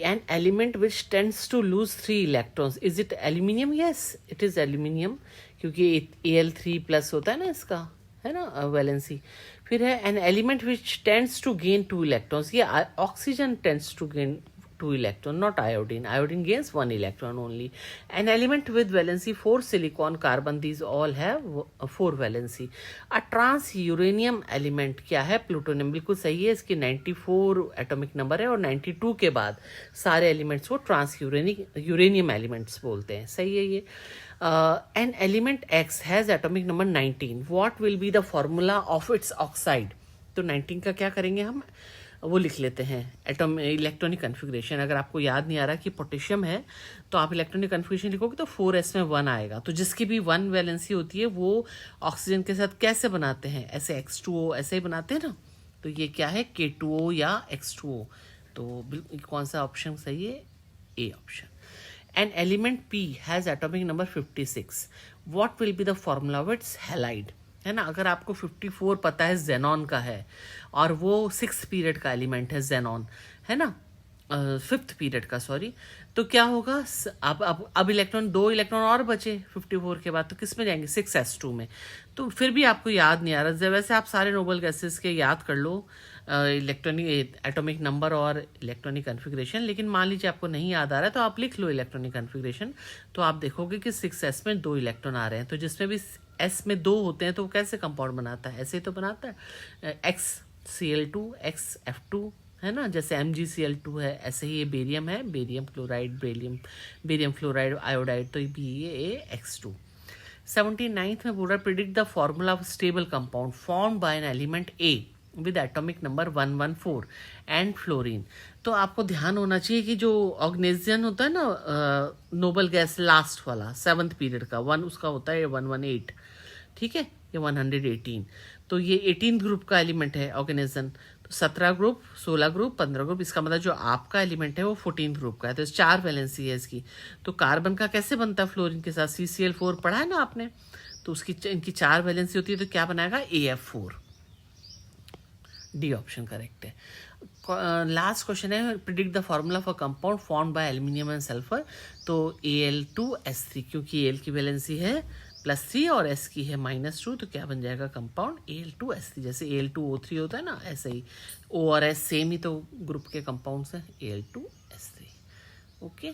An element which tends to lose 3 electrons, is it aluminium? Yes, it is aluminium, क्योंकि Al3 plus होता है ना इसका, है ना वैलेंसी. फिर है an element which tends to gain 2 electrons. ये oxygen tends to gain 2 electron, not iodine. Iodine gains 1 electron only. An element with valency 4 silicon, carbon, these all have 4 valency. A trans uranium element क्या है? Plutonium. बिल्कुल सही है, इसकी 94 atomic number है और 92 के बाद सारे एलिमेंट्स को ट्रांस यूरेनियम एलिमेंट्स बोलते हैं. सही है ये. An element X has atomic number 19. What will be the formula of its oxide? तो 19 का क्या करेंगे हम, वो लिख लेते हैं एटम इलेक्ट्रॉनिक कन्फिग्रेशन. अगर आपको याद नहीं आ रहा कि पोटेशियम है तो आप इलेक्ट्रॉनिक कन्फिग्रेशन लिखोगे तो 4s में 1 आएगा. तो जिसकी भी 1 वैलेंसी होती है वो ऑक्सीजन के साथ कैसे बनाते हैं, ऐसे X2O ऐसे ही बनाते हैं ना. तो ये क्या है, K2O या X2O. तो कौन सा ऑप्शन सही है, A option. An element P has atomic number 56. What will be the formula of its halide? है ना. अगर आपको 54 पता है जेनॉन का है और वो 6th पीरियड का एलिमेंट है जेनॉन, है ना, 5th पीरियड का, सॉरी, तो क्या होगा, अब इलेक्ट्रॉन 2 इलेक्ट्रॉन और बचे 54 के बाद, तो किस में जाएंगे, 6s2 में. तो फिर भी आपको याद नहीं आ रहा, वैसे आप सारे नोबल गैसेस के याद कर लो इलेक्ट्रॉनिक एटॉमिक नंबर और इलेक्ट्रॉनिक कन्फिग्रेशन, लेकिन मान लीजिए आपको नहीं याद आ रहा है तो आप लिख लो इलेक्ट्रॉनिक कन्फिग्रेशन. तो आप देखोगे कि 6s में 2 इलेक्ट्रॉन आ रहे हैं. तो जिसमें भी s में 2 होते हैं तो वो कैसे कंपाउंड बनाता है, ऐसे ही तो बनाता है, XCl2 XF2, है ना, जैसे MgCl2 है, ऐसे ही ये बेरियम है, barium chloride, barium fluoride, iodide, तो BaX2. 79th में बोल रहा है predict the formula of stable compound formed by an element A with atomic number 114 and fluorine. तो आपको ध्यान होना चाहिए कि जो ऑर्गेनाइजेशन होता है ना नोबल गैस लास्ट वाला 7th पीरियड का 1 उसका होता है 118, ठीक है, ये 118. तो ये 18 ग्रुप का एलिमेंट है ऑर्गेनाइजेशन. तो 17 ग्रुप, 16 ग्रुप, 15 ग्रुप, इसका मतलब जो आपका एलिमेंट है वो 14 ग्रुप का है. तो 4 वैलेंसी है इसकी. तो कार्बन का कैसे बनता है फ्लोरीन के साथ, CCl4 पढ़ा है ना आपने, तो उसकी इनकी 4 वैलेंसी होती है, तो क्या बनाएगा, AF4. डी ऑप्शन करेक्ट है. लास्ट क्वेश्चन है predict the formula for compound formed by aluminium and sulphur. तो Al2S3, क्योंकि Al की वैलेंसी है +3 और S की है -2, तो क्या बन जाएगा कंपाउंड Al2S3. जैसे Al2O3 होता है ना, ऐसे ही O और S सेम ही तो ग्रुप के कंपाउंड्स हैं, Al2S3. ओके.